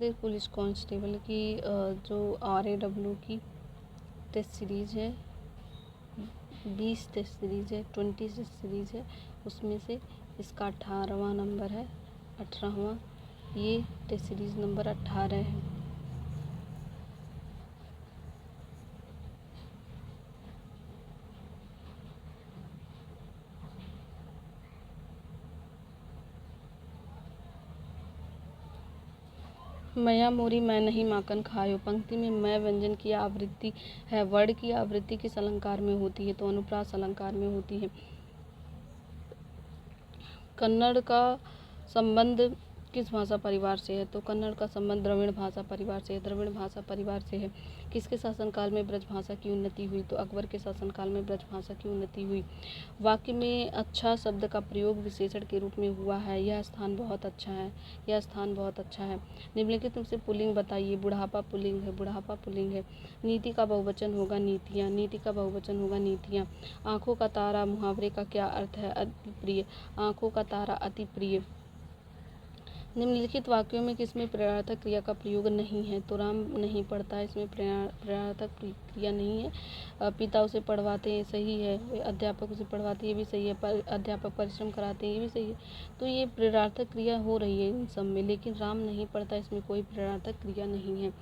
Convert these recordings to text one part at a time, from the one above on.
Police constable की जो RAW की टेस्ट सीरीज़ है, 20 टेस्ट सीरीज़ है, 20 टेस्ट सीरीज़ है, उसमें से इसका 18वां नंबर है, 18वां। ये टेस्ट सीरीज़ नंबर 18 है। मया मोरी मैं नहीं माखन खायो पंक्ति में मैं व्यंजन की आवृत्ति है। वर्ण की आवृत्ति किस अलंकार में होती है? तो अनुप्रास अलंकार में होती है। कन्नड़ का संबंध किस भाषा परिवार से है? तो कन्नड़ का संबंध द्रविड़ भाषा परिवार से है। द्रविड़ भाषा परिवार से है। किसके शासनकाल में ब्रज भाषा की उन्नति हुई? तो अकबर के शासनकाल में ब्रज भाषा की उन्नति हुई। वाक्य में अच्छा शब्द का प्रयोग विशेषण के रूप में हुआ है। यह स्थान बहुत अच्छा है। यह स्थान बहुत अच्छा है। निम्नलिखित में से पुल्लिंग बताइए। बुढ़ापा पुल्लिंग है। बुढ़ापा पुल्लिंग है। नीति का बहुवचन होगा नीतियाँ। नीति का बहुवचन होगा नीतियाँ। आंखों का तारा मुहावरे का क्या अर्थ है? अति प्रिय। आंखों का तारा अति प्रिय। निम्नलिखित वाक्यों में किसमें प्रेरणार्थक क्रिया का प्रयोग नहीं है? तो राम नहीं पढ़ता है, इसमें प्रेरणार्थक क्रिया नहीं है। पिता उसे पढ़वाते हैं, सही है। अध्यापक उसे पढ़वाते हैं, ये भी सही है। पर अध्यापक परिश्रम कराते हैं, ये भी सही है। तो ये प्रेरणार्थक क्रिया हो रही है इन सब में, लेकिन राम नहीं पढ़ता, इसमें कोई प्रेरणार्थक क्रिया नहीं है।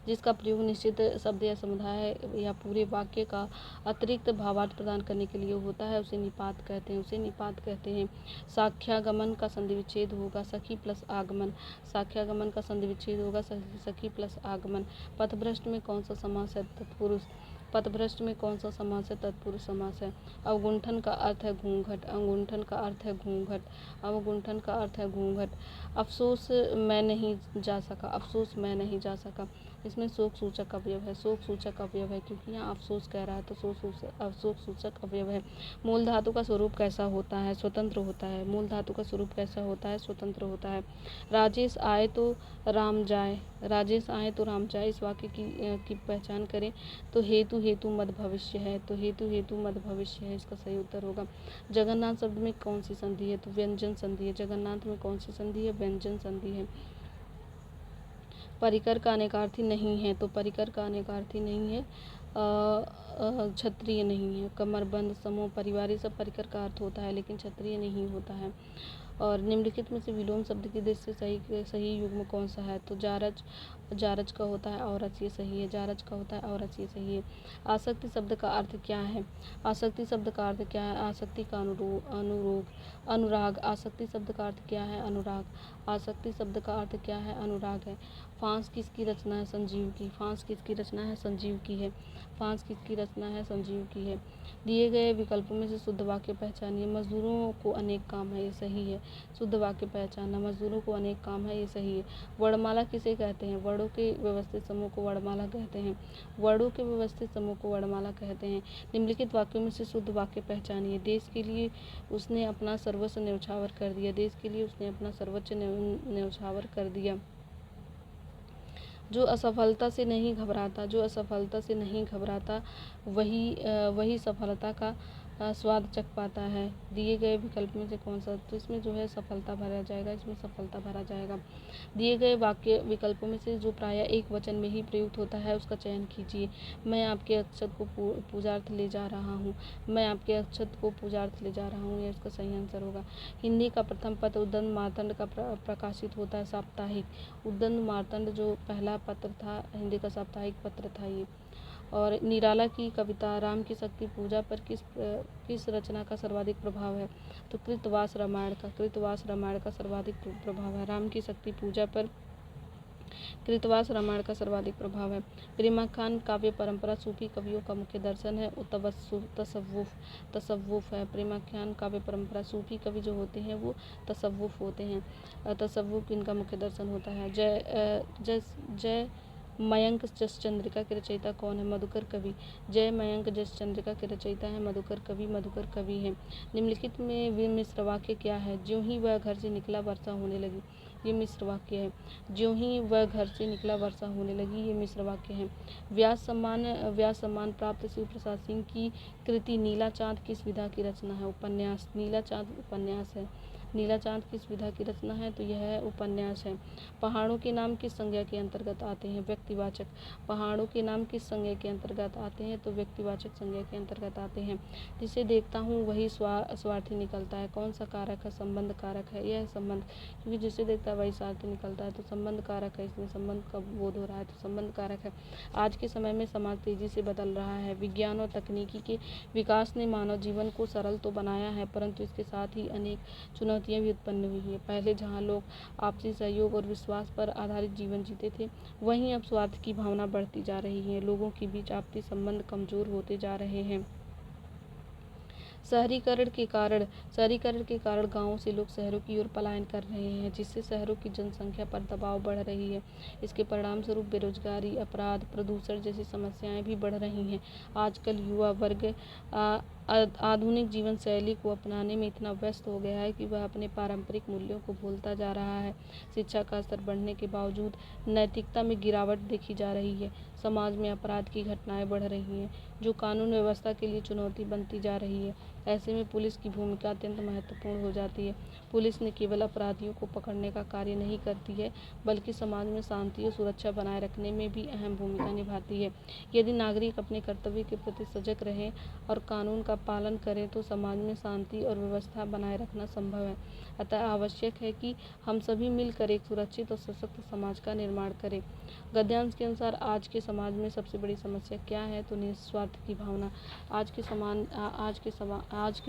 जिसका प्रयोग निश्चित शब्द या समुदाय या पूरे वाक्य का अतिरिक्त भावार्थ प्रदान करने के लिए होता है, उसे निपात कहते हैं। उसे निपात कहते हैं। साख्यागमन का संधि विच्छेद होगा सखी प्लस आगमन। साख्यागमन का संधि विच्छेद होगा सखी प्लस आगमन। पथभ्रष्ट में कौन सा समास है? तत्पुरुष। पथभ्रष्ट में कौन सा समास है? तत्पुरुष समास है। अवगुंठन का अर्थ है घूंघट। अवगुंठन का अर्थ है घूंघट। अवगुंठन का अर्थ है घूंघट। अफसोस मैं नहीं जा सका। अफसोस मैं नहीं जा सका। इसमें शोक सूचक अवयव है। शोक सूचक अवयव है क्योंकि यहाँ अफसोस कह रहा है, तो शोक सूचक अवयव है। मूल धातु का स्वरूप कैसा होता है? स्वतंत्र होता है। मूल धातु का स्वरूप कैसा होता है? स्वतंत्र होता है। राजेश आए तो राम जाए। राजेश आए तो राम जाए, इस वाक्य की पहचान करें। तो हेतु हेतु मद भविष्य है। तो हेतु हेतु मद भविष्य है, इसका सही उत्तर होगा। जगन्नाथ शब्द में कौन सी संधि है? तो व्यंजन संधि है। जगन्नाथ में कौन सी संधि है? व्यंजन संधि है। परिकर का अनेकार्थी नहीं है। तो परिकर का अनेकार्थी नहीं है। क्षत्रिय नहीं है। कमरबंद, समूह, परिवार, ये सब परिकर का अर्थ होता है, लेकिन क्षत्रिय नहीं होता है। और निम्नलिखित में से विलोम शब्द की दृष्टि से सही युग्म कौन सा है? तो जारज। जारज का होता है औरच, ये सही है। जारज का होता है औरच, ये सही है। आसक्ति शब्द का अर्थ क्या है? आसक्ति शब्द का अर्थ क्या है? आसक्ति का अनुराग। आसक्ति शब्द का अर्थ क्या है? अनुराग। आसक्ति शब्द का अर्थ क्या है? अनुराग है। फांस किसकी रचना है? संजीव की। फांस किसकी रचना है? संजीव की है। फांस किसकी रचना है? संजीव की है। दिए गए विकल्पों में से शुद्ध वाक्य पहचानिए। मजदूरों को अनेक काम है, ये सही है। शुद्ध वाक्य पहचानना। मजदूरों को अनेक काम है, ये सही है। वर्णमाला किसे कहते हैं? वर्णों के व्यवस्थित समूह को वर्णमाला कहते हैं। वर्णों के व्यवस्थित समूह को वर्णमाला कहते हैं। निम्नलिखित वाक्यों में से शुद्ध वाक्य पहचानिए। देश के लिए उसने अपना सर्वस्व न्यौछावर कर दिया। देश के लिए उसने अपना सर्वोच्च न्यौछावर कर दिया। जो असफलता से नहीं घबराता, जो असफलता से नहीं घबराता, वही सफलता का स्वाद चख पाता है। दिए गए विकल्प में से कौन सा? तो इसमें जो है सफलता भरा जाएगा। इसमें सफलता भरा जाएगा। दिए गए वाक्य विकल्पों में से जो प्रायः एक वचन में ही प्रयुक्त होता है, उसका चयन कीजिए। मैं आपके अक्षत को पूजार्थ ले जा रहा हूँ। मैं आपके अक्षत को पूजार्थ ले जा रहा हूँ, यह इसका सही आंसर होगा। हिंदी का प्रथम पत्र उद्दंड मार्तंड का प्रकाशित होता है साप्ताहिक। उद्दंड मार्तंड जो पहला पत्र था, हिंदी का साप्ताहिक पत्र था ये। और निराला की कविता राम की शक्ति पूजा पर किस रचना का सर्वाधिक प्रभाव है? तो कृतवास रामायण का। कृतवास रामायण का सर्वाधिक प्रभाव है। राम की शक्ति पूजा पर कृतवास रामायण का सर्वाधिक प्रभाव है। प्रेमाख्यान काव्य परंपरा सूफी कवियों का मुख्य दर्शन है। तसव्वुफ है। प्रेमाख्यान काव्य परंपरा सूफी कवि जो होते हैं वो तसव्वुफ होते हैं। तसव्वुफ इनका मुख्य दर्शन होता है। जय मयंक जस चंद्रिका के रचयिता कौन है? मधुकर कवि। जय मयंक जस चंद्रिका के रचयिता है मधुकर कवि। मधुकर कवि है। निम्नलिखित में मिश्र वाक्य क्या है? ज्यों ही वह घर से निकला वर्षा होने लगी, ये मिश्र वाक्य है। ज्यों ही वह घर से निकला वर्षा होने लगी, ये मिश्र वाक्य है। व्यास सम्मान प्राप्त शिव प्रसाद सिंह की कृति नीला चाँद किस विधा की रचना है? उपन्यास। नीला चाँद उपन्यास है। नीला चाँद किस विधा की रचना है? तो यह उपन्यास है। पहाड़ों के नाम किस संज्ञा के अंतर्गत आते हैं? व्यक्तिवाचक। पहाड़ों के नाम किस संज्ञा के अंतर्गत आते हैं? तो व्यक्तिवाचक संज्ञा के अंतर्गत आते हैं। जिसे देखता हूँ वही स्वार्थी निकलता है। कौन सा कारक है? संबंध कारक है। यह संबंध, क्योंकि जिसे देखता है वही स्वार्थी निकलता है, तो संबंध कारक है, इसमें संबंध का बोध हो रहा है, तो संबंध कारक है। आज के समय में समाज तेजी से बदल रहा है। विज्ञान और तकनीकी के विकास ने मानव जीवन को सरल तो बनाया है, परंतु इसके साथ ही अनेक चुनौतियां भी उत्पन्न हुई हैं। पहले जहां लोग आपसी सहयोग और विश्वास पर आधारित जीवन जीते थे, वहीं अब स्वार्थ की भावना बढ़ती जा रही है। लोगों के बीच आपसी संबंध कमजोर होते जा रहे हैं। शहरीकरण के कारण गाँवों से लोग शहरों की ओर पलायन कर रहे हैं, जिससे शहरों की जनसंख्या पर दबाव बढ़ रही है। इसके परिणामस्वरूप बेरोजगारी, अपराध, प्रदूषण जैसी समस्याएं भी बढ़ रही हैं। आजकल युवा वर्ग आधुनिक जीवन शैली को अपनाने में इतना व्यस्त हो गया है कि वह अपने पारंपरिक मूल्यों को भूलता जा रहा है। शिक्षा का स्तर बढ़ने के बावजूद नैतिकता में गिरावट देखी जा रही है। समाज में अपराध की घटनाएं बढ़ रही हैं, जो कानून व्यवस्था के लिए चुनौती बनती जा रही है। ऐसे में पुलिस की भूमिका अत्यंत महत्वपूर्ण हो जाती है। पुलिस न केवल अपराधियों को पकड़ने का कार्य नहीं करती है, बल्कि समाज में शांति और सुरक्षा बनाए रखने में भी अहम भूमिका निभाती है। यदि नागरिक अपने कर्तव्य के प्रति सजग रहें और कानून का पालन करें, तो समाज में शांति और व्यवस्था बनाए रखना संभव है। अतः आवश्यक है कि हम सभी मिलकर एक सुरक्षित और सशक्त समाज का निर्माण करें। गद्यांश के अनुसार आज के समाज में सबसे बड़ी समस्या क्या है? तो निस्वार्थ की भावना। आज के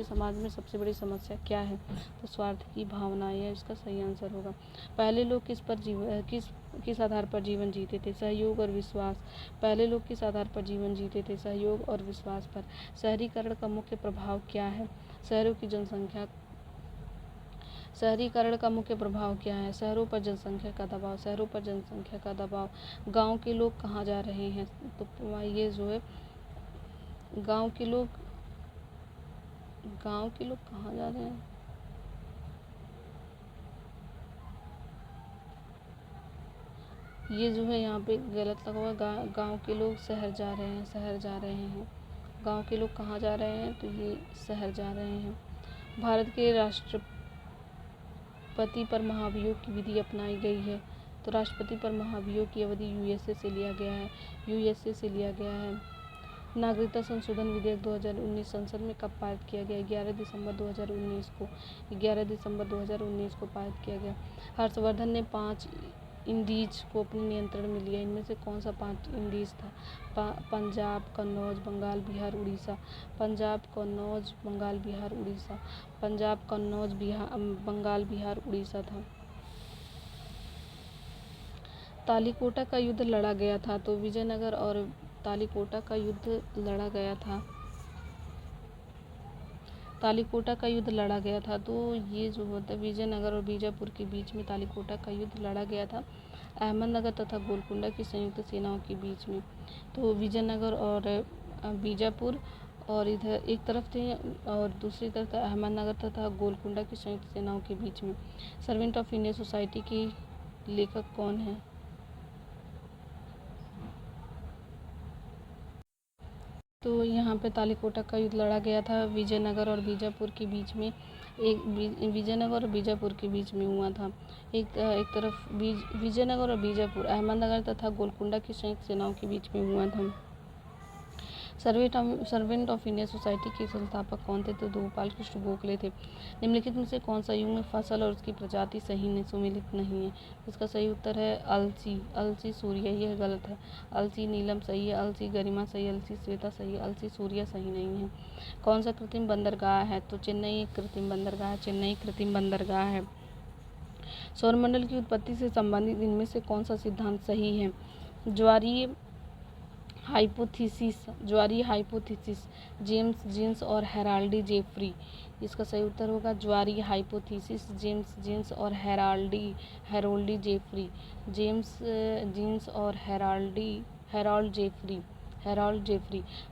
समाज में सबसे बड़ी समस्या क्या है? तो स्वार्थ की भावना, यह इसका सही आंसर होगा। पहले लोग किस आधार पर जीवन जीते थे? सहयोग और विश्वास। पहले लोग किस आधार पर जीवन जीते थे? सहयोग और विश्वास पर। शहरीकरण का मुख्य प्रभाव क्या है? शहरीकरण का मुख्य प्रभाव क्या है? शहरों पर जनसंख्या का दबाव। गांव के लोग कहाँ जा रहे हैं? तो ये जो है गांव के लोग कहाँ जा रहे हैं? ये जो है यहाँ पे गलत लगा हुआ। गांव के लोग शहर जा रहे हैं। गांव के लोग कहाँ जा रहे हैं? तो ये शहर जा रहे हैं। भारत के राष्ट्रपति पर महाभियोग की विधि अपनाई गई है। तो राष्ट्रपति पर महाभियोग की अवधि यूएसए से लिया गया है। नागरिकता संशोधन विधेयक 2019 संसद में कब पारित किया गया? 11 दिसंबर 2019 को पारित किया गया। हर्षवर्धन ने 5 इंडीज को अपने नियंत्रण में लिया। इनमें से कौन सा 5 इंडीज था? पंजाब, कन्नौज, बंगाल, बिहार, उड़ीसा। पंजाब, कन्नौज, बंगाल, बिहार, उड़ीसा था। तालीकोटा का युद्ध लड़ा गया था। तो विजयनगर और तालीकोटा का युद्ध लड़ा गया था। तो ये जो होता है विजयनगर और बीजापुर के बीच में तालीकोटा का युद्ध लड़ा गया था, अहमदनगर तथा गोलकुंडा की संयुक्त सेनाओं के बीच में। तो विजयनगर और बीजापुर और इधर एक तरफ थे और दूसरी तरफ था अहमदनगर तथा गोलकुंडा की संयुक्त सेनाओं के बीच में। सर्वेंट ऑफ इंडिया सोसाइटी की लेखक कौन है? तो यहाँ पे तालीकोटा का युद्ध लड़ा गया था विजयनगर और बीजापुर के बीच में। विजयनगर और बीजापुर के बीच में हुआ था। एक तरफ विजयनगर और बीजापुर, अहमदनगर तथा गोलकुंडा की संयुक्त सेनाओं के बीच में हुआ था। सर्वेंट ऑफ इंडिया सोसाइटी के संस्थापक कौन थे? तो गोपाल कृष्ण गोखले थे। निम्नलिखित में से कौन सा युग में फसल और उसकी प्रजाति सुमेलित नहीं है? इसका सही उत्तर है अलसी सूर्या। यह गलत है। अलसी नीलम सही है, अलसी गरिमा सही, अलसी श्वेता सही है, अलसी सूर्या सही नहीं है। कौन सा कृत्रिम बंदरगाह है? तो चेन्नई कृत्रिम बंदरगाह है। सौरमंडल की उत्पत्ति से संबंधित इनमें से कौन सा सिद्धांत सही है? ज्वारीय हाइपोथेसिस, जेम्स जीन्स और हेराल्डी जेफरी। इसका सही उत्तर होगा ज्वारीय हाइपोथेसिस, जेम्स जीन्स और हेरोल्डी जेफरी। जेम्स जीन्स और हेराल्ड जेफरी।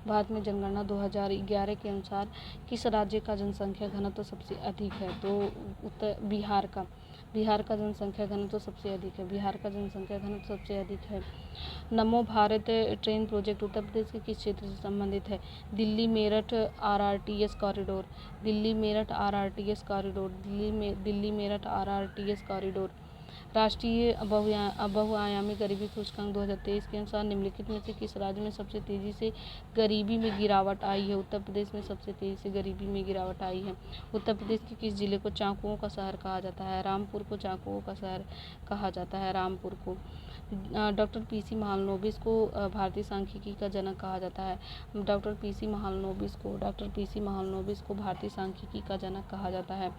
भारत में जनगणना 2011 के अनुसार किस राज्य का जनसंख्या घनत्व सबसे अधिक है? तो उत्तर बिहार का। बिहार का जनसंख्या घनत्व सबसे अधिक है। बिहार का जनसंख्या घनत्व सबसे अधिक है। नमो भारत ट्रेन प्रोजेक्ट उत्तर प्रदेश के किस क्षेत्र से संबंधित है? Delhi Meerut RRTS corridor. Delhi Meerut RRTS corridor. Delhi Meerut RRTS corridor. राष्ट्रीय बहुआयामी गरीबी सूचकांक 2023 के अनुसार निम्नलिखित में से किस राज्य में सबसे तेजी से गरीबी में गिरावट आई है? उत्तर प्रदेश में सबसे तेजी से गरीबी में गिरावट आई है। उत्तर प्रदेश के किस जिले को चाकुओं का शहर कहा जाता है? रामपुर को चाकुओं का शहर कहा जाता है। रामपुर को। डॉक्टर PC महालनोबिस को भारतीय सांख्यिकी का जनक कहा जाता है। डॉक्टर PC महालनोबिस को भारतीय सांख्यिकी का जनक कहा जाता है।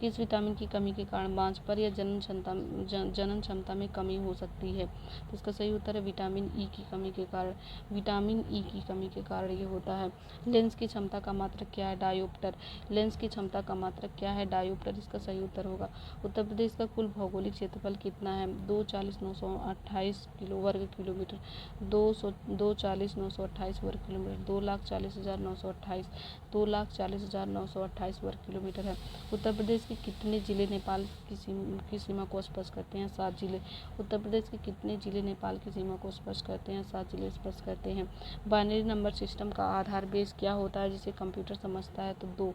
किस विटामिन की कमी के कारण बांझपन या जनन क्षमता में कमी हो सकती है? तो इसका सही उत्तर है विटामिन ई की कमी के कारण। विटामिन ई की कमी के कारण ये होता है। लेंस की क्षमता का मात्रक क्या है? डायोप्टर। लेंस की क्षमता का मात्रक क्या है? डायोप्टर इसका सही उत्तर होगा। उत्तर प्रदेश का कुल भौगोलिक क्षेत्रफल कितना है? 240,928 वर्ग किलोमीटर। 240,928 वर्ग किलोमीटर। 2,40,928 2,40,928 वर्ग किलोमीटर है। उत्तर प्रदेश के कितने जिले नेपाल की सीमा को स्पर्श करते हैं? 7 जिले। उत्तर प्रदेश के कितने जिले नेपाल की सीमा को स्पर्श करते हैं? 7 जिले स्पर्श करते हैं। बाइनरी नंबर सिस्टम का आधार बेस क्या होता है जिसे कंप्यूटर समझता है? तो 2।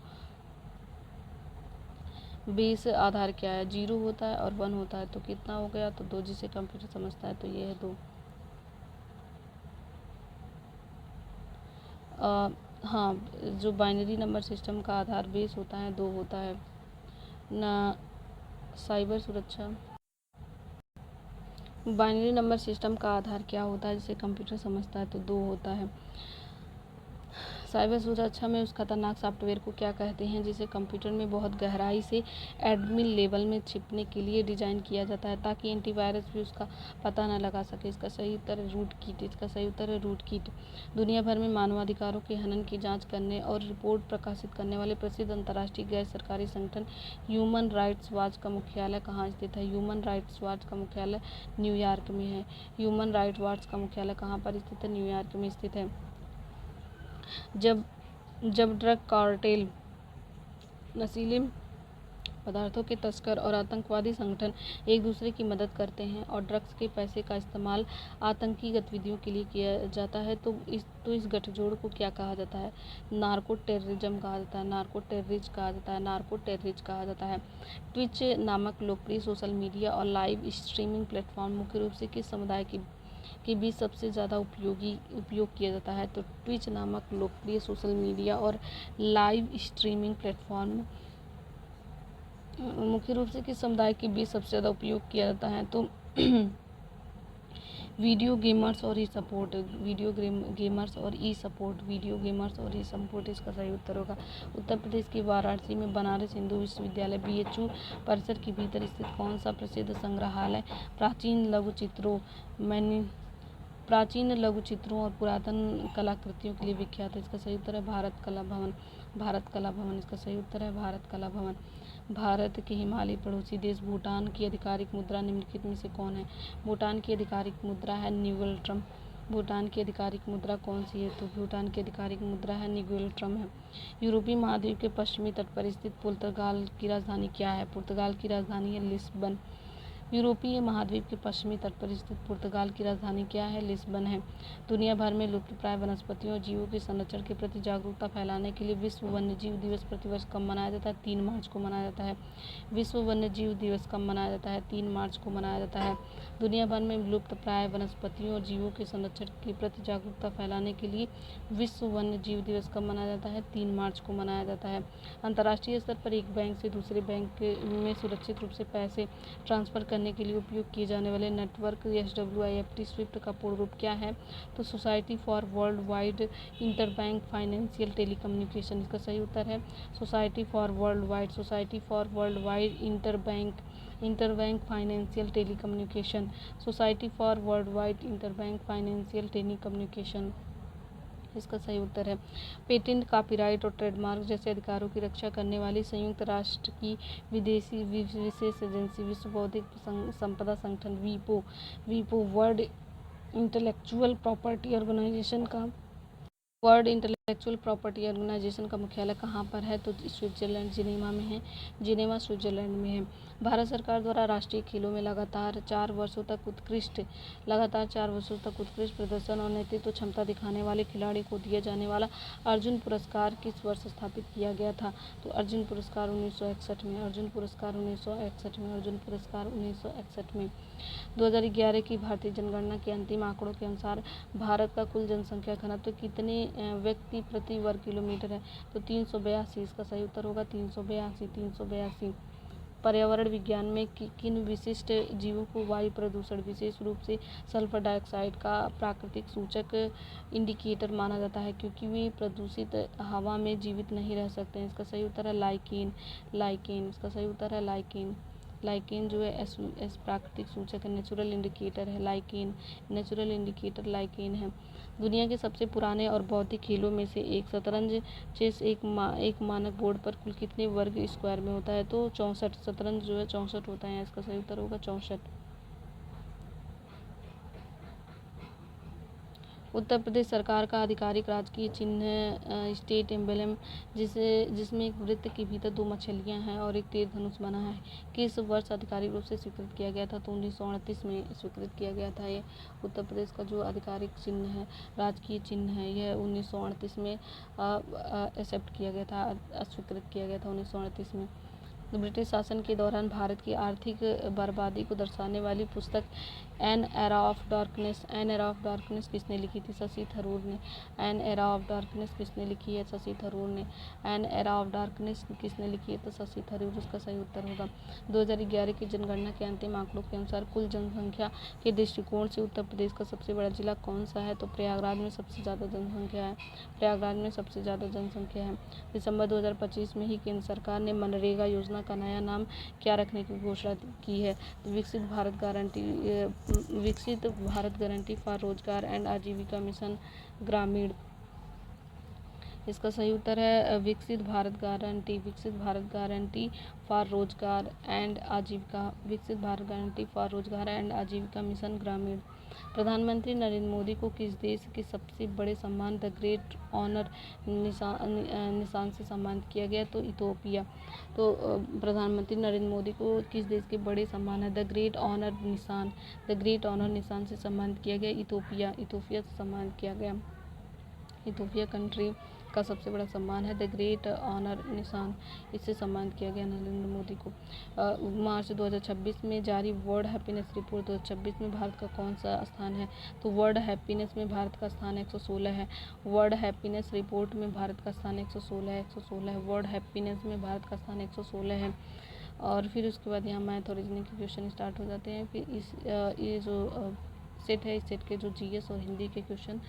बेस आधार क्या है? 0 होता है और 1 होता है, तो कितना हो गया? तो 2 जिसे कंप्यूटर समझता है, तो ये है 2। हाँ, जो बाइनरी नंबर सिस्टम का आधार बेस होता है 2 होता है ना। साइबर सुरक्षा। बाइनरी नंबर सिस्टम का आधार क्या होता है जिसे कंप्यूटर समझता है? तो 2 होता है। साइबर सुरक्षा में उस खतरनाक सॉफ्टवेयर को क्या कहते हैं जिसे कंप्यूटर में बहुत गहराई से एडमिन लेवल में छिपने के लिए डिज़ाइन किया जाता है ताकि एंटीवायरस भी उसका पता न लगा सके? इसका सही उत्तर है रूटकीट। इसका सही उत्तर है रूटकीट। दुनिया भर में मानवाधिकारों के हनन की जांच करने और रिपोर्ट प्रकाशित करने वाले प्रसिद्ध अंतर्राष्ट्रीय गैर सरकारी संगठन ह्यूमन राइट्स वॉच का मुख्यालय कहाँ स्थित है? ह्यूमन राइट्स वॉच का मुख्यालय न्यूयॉर्क में है। ह्यूमन राइट्स वॉच का मुख्यालय कहाँ पर स्थित है? न्यूयॉर्क में स्थित है। जब ड्रग कार्टेल, नशीले पदार्थों के तस्कर और आतंकवादी संगठन एक दूसरे की मदद करते हैं और ड्रग्स के पैसे का इस्तेमाल आतंकी गतिविधियों के लिए किया जाता है, तो इस गठजोड़ को क्या कहा जाता है? नार्को टेररिज्म कहा जाता है। नार्को टेररिस्ट कहा जाता है। नार्को टेररिस्ट कहा जाता है। ट्विच नामक लोकप्रिय सोशल मीडिया और लाइव स्ट्रीमिंग प्लेटफॉर्म मुख्य रूप से किस समुदाय के बीच सबसे ज़्यादा उपयोग किया जाता है? तो ट्विच नामक लोकप्रिय सोशल मीडिया और लाइव स्ट्रीमिंग प्लेटफॉर्म मुख्य रूप से किस समुदाय के बीच सबसे ज़्यादा उपयोग किया जाता है? तो वीडियो गेमर्स और ई सपोर्ट। वीडियो गेमर्स और ई सपोर्ट। वीडियो गेमर्स और ई सपोर्ट इसका सही उत्तर होगा। उत्तर प्रदेश के वाराणसी में बनारस हिंदू विश्वविद्यालय BHU परिसर के भीतर स्थित कौन सा प्रसिद्ध संग्रहालय प्राचीन लघुचित्रों और पुरातन कलाकृतियों के लिए विख्यात है? इसका सही उत्तर है भारत कला भवन। भारत कला भवन इसका सही उत्तर है भारत कला भवन। भारत के हिमालयी पड़ोसी देश भूटान की आधिकारिक मुद्रा निम्नलिखित में से कौन है? भूटान की आधिकारिक मुद्रा है न्यूगल ट्रम। भूटान की आधिकारिक मुद्रा कौन सी है? तो भूटान की आधिकारिक मुद्रा है न्यूगल ट्रम है। यूरोपीय महाद्वीप के पश्चिमी तट पर स्थित पुर्तगाल की राजधानी क्या है? पुर्तगाल की राजधानी है लिस्बन। यूरोपीय महाद्वीप के पश्चिमी तट पर स्थित पुर्तगाल की राजधानी क्या है? लिस्बन है। दुनिया भर में लुप्तप्राय वनस्पतियों और जीवों के संरक्षण के प्रति जागरूकता फैलाने के लिए विश्व वन्यजीव दिवस प्रतिवर्ष कब मनाया जाता है? 3 मार्च को मनाया जाता है। विश्व वन्यजीव दिवस कब मनाया जाता है? 3 मार्च को मनाया जाता है। दुनिया भर में लुप्तप्राय वनस्पतियों और जीवों के संरक्षण के प्रति जागरूकता फैलाने के लिए विश्व वन्यजीव दिवस कब मनाया जाता है? 3 मार्च को मनाया जाता है। अंतर्राष्ट्रीय स्तर पर एक बैंक से दूसरे बैंक में सुरक्षित रूप से पैसे ट्रांसफ़र करने के लिए उपयोग किए जाने वाले नेटवर्क SWIFT स्विफ्ट का पूर्ण रूप क्या है? तो society for world wide interbank financial telecommunication इसका सही उत्तर है society for world wide interbank financial telecommunication. Society for world wide interbank financial telecommunication इसका सही उत्तर है। पेटेंट, कॉपीराइट और ट्रेडमार्क जैसे अधिकारों की रक्षा करने वाली संयुक्त राष्ट्र की विशेष एजेंसी विश्व बौद्धिक संपदा संगठन वीपो वर्ल्ड इंटेलेक्चुअल प्रॉपर्टी ऑर्गेनाइजेशन का इंटेलेक्चुअल प्रॉपर्टी ऑर्गेनाइजेशन का मुख्यालय कहाँ पर है? तो स्विट्जरलैंड जिनेवा में है। जिनेवा स्विट्जरलैंड में है। भारत सरकार द्वारा राष्ट्रीय खेलों में लगातार 4 वर्षों तक उत्कृष्ट प्रदर्शन और नेतृत्व क्षमता दिखाने वाले खिलाड़ी को दिया जाने वाला अर्जुन पुरस्कार किस वर्ष स्थापित किया गया था? तो अर्जुन पुरस्कार 1961 में। अर्जुन पुरस्कार 1961 में। अर्जुन पुरस्कार 1961 में। 2011 की भारतीय जनगणना के अंतिम आंकड़ों के अनुसार भारत का कुल जनसंख्या घनत्व कितने व्यक्ति प्रति वर्ग किलोमीटर है? तो 382। इसका सही उत्तर होगा 382। पर्यावरण विज्ञान में किन विशिष्ट जीवों को वायु प्रदूषण, विशेष रूप से सल्फर डाइऑक्साइड का प्राकृतिक सूचक इंडिकेटर माना जाता है, क्योंकि वे प्रदूषित हवा में जीवित नहीं रह सकते हैं? इसका सही उत्तर है लाइकेन। इसका सही उत्तर है लाइकेन जो है प्राकृतिक सूचक है, नेचुरल इंडिकेटर है लाइकेन है। दुनिया के सबसे पुराने और बौद्धिक खेलों में से एक शतरंज चेस एक मानक बोर्ड पर कुल कितने वर्ग स्क्वायर में होता है? तो 64। शतरंज जो है 64 होता है। इसका सही उत्तर होगा 64। उत्तर प्रदेश सरकार का आधिकारिक राजकीय चिन्ह स्टेट एम्बलम जिसमें एक वृत्त के भीतर 2 मछलियां हैं और एक तीर धनुष बना है, किस वर्ष आधिकारिक रूप से स्वीकृत किया गया था? तो 1938 में स्वीकृत किया गया था। ये उत्तर प्रदेश का जो आधिकारिक चिन्ह है, राजकीय चिन्ह है, यह 1938 में एक्सेप्ट किया गया था, स्वीकृत किया गया था 1938 में। ब्रिटिश शासन के दौरान भारत की आर्थिक बर्बादी को दर्शाने वाली पुस्तक एन एरा ऑफ डार्कनेस किसने लिखी थी? शशि थरूर ने। एन एरा ऑफ डार्कनेस किसने लिखी है? शशि थरूर ने। एन एरा ऑफ डार्कनेस किसने लिखी है? तो शशि थरूर उसका सही उत्तर होगा। 2011 की जनगणना के अंतिम आंकड़ों के अनुसार कुल जनसंख्या के दृष्टिकोण से उत्तर प्रदेश का सबसे बड़ा जिला कौन सा है? तो प्रयागराज में सबसे ज़्यादा जनसंख्या है। दिसंबर 2025 में ही केंद्र सरकार ने मनरेगा योजना का नया नाम क्या रखने की घोषणा की है? तो विकसित भारत गारंटी फॉर रोजगार एंड आजीविका मिशन ग्रामीण। इसका सही उत्तर है विकसित भारत गारंटी फॉर रोजगार एंड आजीविका मिशन ग्रामीण। प्रधानमंत्री नरेंद्र मोदी को किस देश के सबसे बड़े सम्मान द ग्रेट ऑनर निशान से सम्मानित किया गया? तो इथोपिया। तो प्रधानमंत्री नरेंद्र मोदी को किस देश के बड़े सम्मान है द ग्रेट ऑनर निशान से सम्मानित किया गया? इथोपिया से सम्मानित किया गया। इथोपिया कंट्री का सबसे बड़ा सम्मान है द ग्रेट ऑनर निशान, इससे सम्मानित किया गया नरेंद्र मोदी को। मार्च 2026 में जारी वर्ल्ड हैप्पीनेस रिपोर्ट 2026 में भारत का कौन सा स्थान है? तो वर्ल्ड हैप्पीनेस में भारत का स्थान 116 है। वर्ल्ड हैप्पीनेस रिपोर्ट में भारत का स्थान 116 है। वर्ल्ड हैप्पीनेस में भारत का स्थान 116 है। और फिर उसके बाद यहाँ मैथ और रीजनिंग के क्वेश्चन स्टार्ट हो जाते हैं। फिर ये जो सेट है, इस सेट के जो जीएस और हिंदी के क्वेश्चन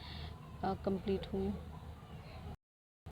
कंप्लीट हुए।